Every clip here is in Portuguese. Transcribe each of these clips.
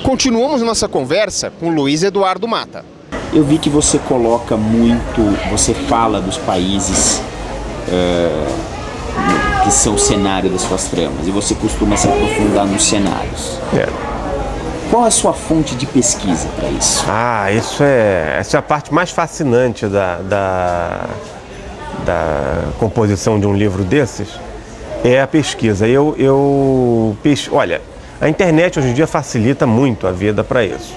Continuamos nossa conversa com Luiz Eduardo Mata. Eu vi que você coloca muito, você fala dos países que são o cenário das suas tramas, e você costuma se aprofundar nos cenários. Qual é a sua fonte de pesquisa para isso? Essa é a parte mais fascinante da composição de um livro desses, é a pesquisa. Olha, a internet hoje em dia facilita muito a vida para isso,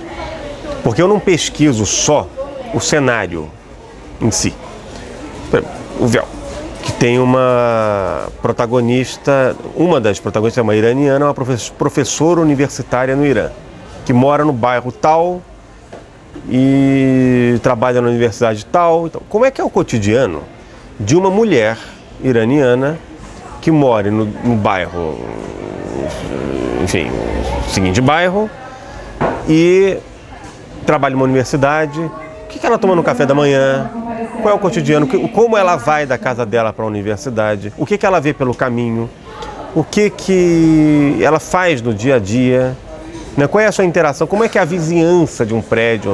porque eu não pesquiso só o cenário em si. O Véu, que tem uma protagonista, uma das protagonistas é uma iraniana, uma professora universitária no Irã, que mora no bairro tal e trabalha na universidade tal. Então, como é que é o cotidiano de uma mulher iraniana que mora no bairro, enfim, o seguinte bairro, e trabalha numa universidade? O que ela toma no café da manhã? Qual é o cotidiano? Como ela vai da casa dela para a universidade? O que ela vê pelo caminho? O que ela faz no dia a dia? Qual é a sua interação? Como é que é a vizinhança de um prédio?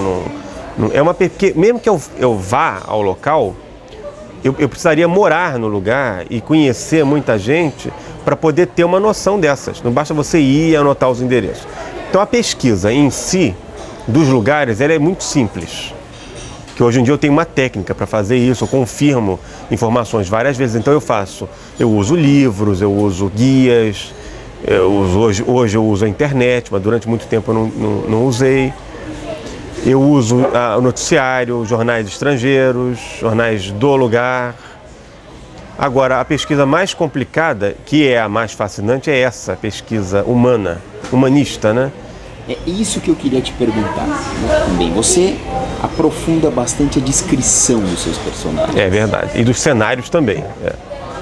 Mesmo que eu vá ao local, eu precisaria morar no lugar e conhecer muita gente para poder ter uma noção dessas. Não basta você ir e anotar os endereços. Então a pesquisa em si dos lugares, ela é muito simples. Que hoje em dia eu tenho uma técnica para fazer isso, eu confirmo informações várias vezes. Então eu uso livros, eu uso guias, hoje eu uso a internet, mas durante muito tempo eu não usei. Eu uso o noticiário, jornais estrangeiros, jornais do lugar. Agora, a pesquisa mais complicada, que é a mais fascinante, é essa pesquisa humanista, né? É isso que eu queria te perguntar, né, também. Você aprofunda bastante a descrição dos seus personagens. É verdade. E dos cenários também.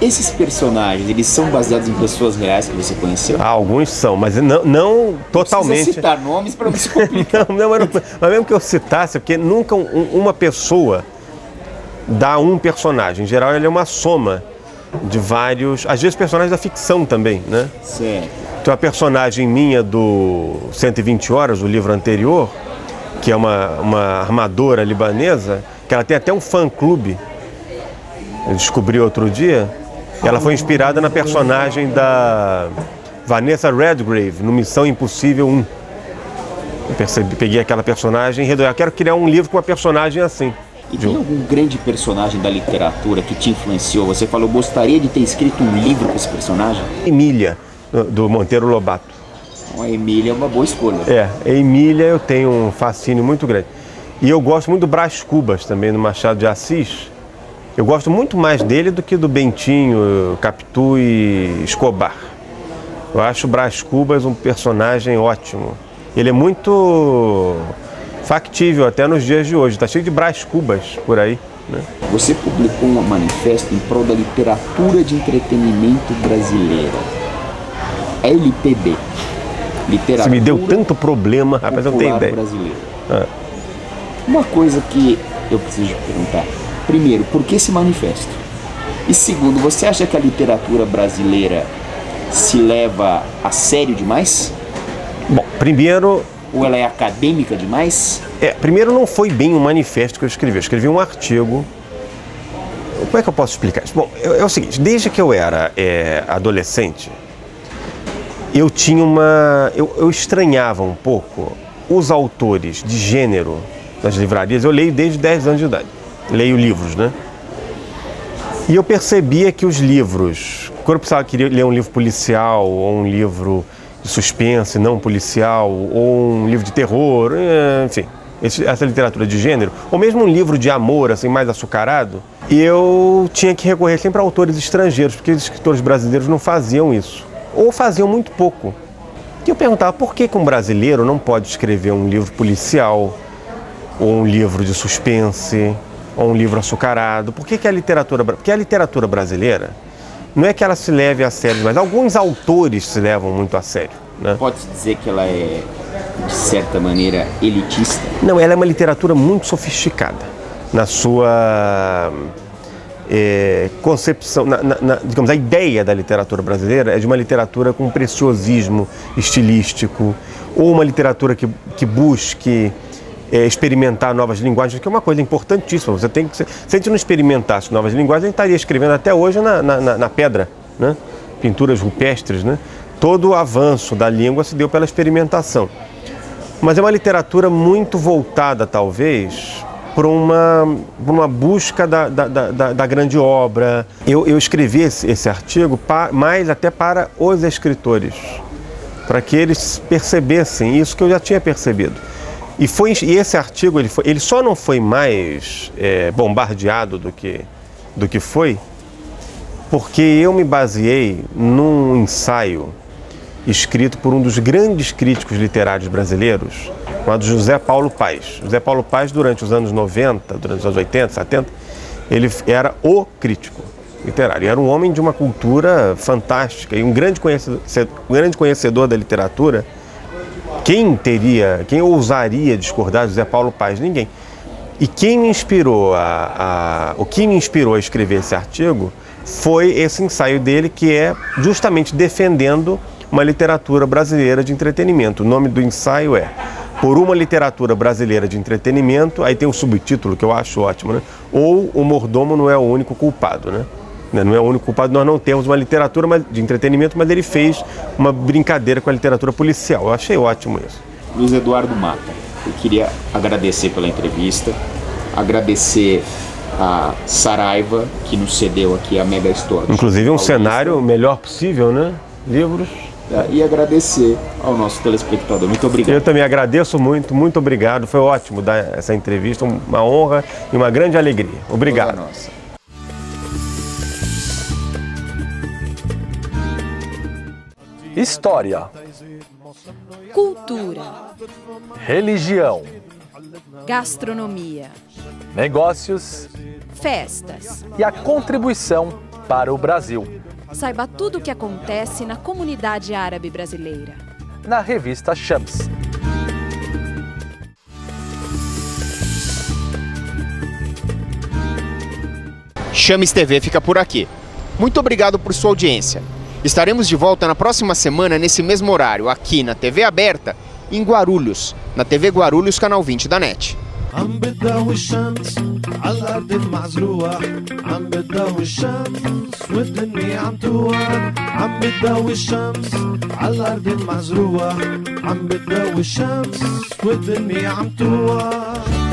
Esses personagens, eles são baseados em pessoas reais que você conheceu? Alguns são, mas não totalmente. Não precisa citar nomes para não se complicar. Mas mesmo que eu citasse, porque nunca uma pessoa dá um personagem. Em geral, ele é uma soma de vários, às vezes personagens da ficção também, né? Certo. Tem uma personagem minha do 120 Horas, o livro anterior, que é uma armadora libanesa, que ela tem até um fã-clube, eu descobri outro dia. Ela foi inspirada na personagem da Vanessa Redgrave, no Missão Impossível 1. Eu peguei aquela personagem e eu quero criar um livro com uma personagem assim. E tem algum grande personagem da literatura que te influenciou? Você falou, gostaria de ter escrito um livro com esse personagem? Emília, do Monteiro Lobato. A Emília é uma boa escolha. A Emília eu tenho um fascínio muito grande. E eu gosto muito do Brás Cubas também, do Machado de Assis. Eu gosto muito mais dele do que do Bentinho, Capitu e Escobar. Eu acho o Brás Cubas um personagem ótimo. Ele é muito factível até nos dias de hoje. Está cheio de Brás Cubas por aí, né? Você publicou um manifesto em prol da literatura de entretenimento brasileira. LPB. Literatura. Você me deu tanto problema, rapaz, eu não tenho ideia. Uma coisa que eu preciso te perguntar. Primeiro, por que esse manifesto? E segundo, você acha que a literatura brasileira se leva a sério demais? Bom, primeiro... Ou ela é acadêmica demais? Primeiro, não foi bem um manifesto que eu escrevi. Eu escrevi um artigo. Como é que eu posso explicar isso? Bom, é o seguinte, desde que eu era adolescente, eu tinha eu estranhava um pouco os autores de gênero das livrarias. Eu leio desde 10 anos de idade. Leio livros, né? E eu percebia que os livros, quando eu queria ler um livro policial, ou um livro de suspense não policial, ou um livro de terror, enfim, essa literatura de gênero, ou mesmo um livro de amor, assim, mais açucarado, eu tinha que recorrer sempre a autores estrangeiros, porque os escritores brasileiros não faziam isso, ou faziam muito pouco. E eu perguntava, por que um brasileiro não pode escrever um livro policial, ou um livro de suspense, ou um livro açucarado? Porque a literatura brasileira não é que ela se leve a sério, mas alguns autores se levam muito a sério, né? Pode-se dizer que ela é, de certa maneira, elitista? Não, ela é uma literatura muito sofisticada na sua concepção, digamos, a ideia da literatura brasileira é de uma literatura com preciosismo estilístico, ou uma literatura que busque experimentar novas linguagens, que é uma coisa importantíssima. Você tem que, se a gente não experimentasse novas linguagens, a gente estaria escrevendo até hoje na pedra, né? Pinturas rupestres, né? Todo o avanço da língua se deu pela experimentação. Mas é uma literatura muito voltada, talvez, para uma busca da grande obra. Eu escrevi esse artigo mais até para os escritores, para que eles percebessem isso que eu já tinha percebido. E esse artigo ele só não foi mais bombardeado do que foi, porque eu me baseei num ensaio escrito por um dos grandes críticos literários brasileiros, chamado José Paulo Paes. José Paulo Paes, durante os anos 90, durante os anos 80, 70, ele era o crítico literário. Era um homem de uma cultura fantástica e um grande conhecedor da literatura. Quem ousaria discordar de José Paulo Paes? Ninguém. E quem me inspirou o que me inspirou a escrever esse artigo foi esse ensaio dele, que é justamente defendendo uma literatura brasileira de entretenimento. O nome do ensaio é Por uma Literatura Brasileira de Entretenimento, aí tem um subtítulo que eu acho ótimo, né? Ou O Mordomo Não é o Único Culpado, né? Não é o único culpado, nós não temos uma literatura de entretenimento, mas ele fez uma brincadeira com a literatura policial. Eu achei ótimo isso. Luiz Eduardo Mata, eu queria agradecer pela entrevista, agradecer a Saraiva, que nos cedeu aqui a Mega Store. Inclusive um cenário melhor possível, né? Livros. E agradecer ao nosso telespectador. Muito obrigado. Eu também agradeço muito obrigado. Foi ótimo dar essa entrevista, uma honra e uma grande alegria. Obrigado. Toda nossa. História, cultura, religião, gastronomia, negócios festas. e a contribuição para o Brasil. Saiba tudo o que acontece na comunidade árabe brasileira. Na revista Shams. Shams TV fica por aqui. Muito obrigado por sua audiência. Estaremos de volta na próxima semana, nesse mesmo horário, aqui na TV aberta, em Guarulhos, na TV Guarulhos, canal 20 da NET. عم بتضوي الشمس على الأرض المزروعة عم بتضوي الشمس والدنيا عم توعد عم بتضوي الشمس على الأرض المزروعة عم بتضوي الشمس والدنيا عم توعد